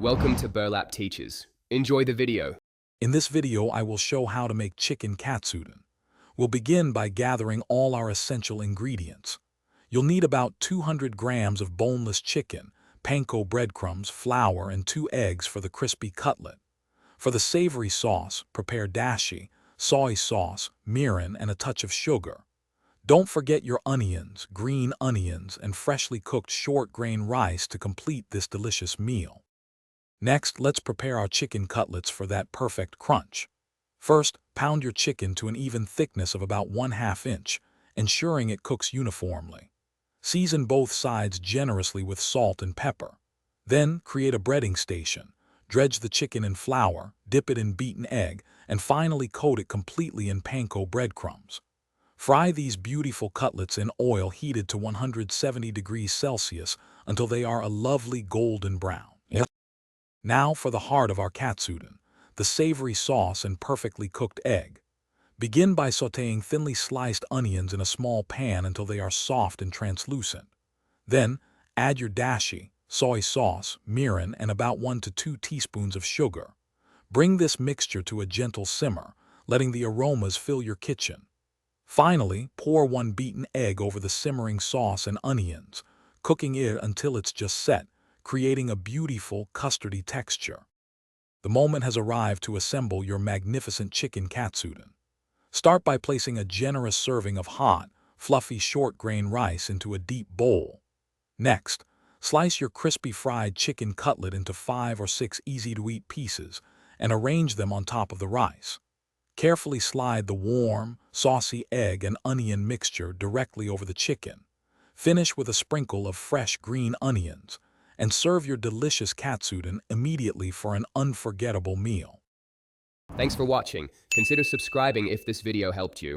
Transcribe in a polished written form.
Welcome to Burlap Teachers. Enjoy the video. In this video, I will show how to make chicken katsudon. We'll begin by gathering all our essential ingredients. You'll need about 200 grams of boneless chicken, panko breadcrumbs, flour, and 2 eggs for the crispy cutlet. For the savory sauce, prepare dashi, soy sauce, mirin, and a touch of sugar. Don't forget your onions, green onions, and freshly cooked short-grain rice to complete this delicious meal. Next, let's prepare our chicken cutlets for that perfect crunch. First, pound your chicken to an even thickness of about 1/2 inch, ensuring it cooks uniformly. Season both sides generously with salt and pepper. Then, create a breading station. Dredge the chicken in flour, dip it in beaten egg, and finally coat it completely in panko breadcrumbs. Fry these beautiful cutlets in oil heated to 170 degrees Celsius until they are a lovely golden brown. Now for the heart of our katsudon, the savory sauce and perfectly cooked egg. Begin by sautéing thinly sliced onions in a small pan until they are soft and translucent. Then, add your dashi, soy sauce, mirin, and about 1 to 2 teaspoons of sugar. Bring this mixture to a gentle simmer, letting the aromas fill your kitchen. Finally, pour 1 beaten egg over the simmering sauce and onions, cooking it until it's just set, creating a beautiful, custardy texture. The moment has arrived to assemble your magnificent chicken katsudon. Start by placing a generous serving of hot, fluffy short-grain rice into a deep bowl. Next, slice your crispy fried chicken cutlet into 5 or 6 easy-to-eat pieces and arrange them on top of the rice. Carefully slide the warm, saucy egg and onion mixture directly over the chicken. Finish with a sprinkle of fresh green onions, and serve your delicious katsudon immediately for an unforgettable meal. Thanks for watching. Consider subscribing if this video helped you.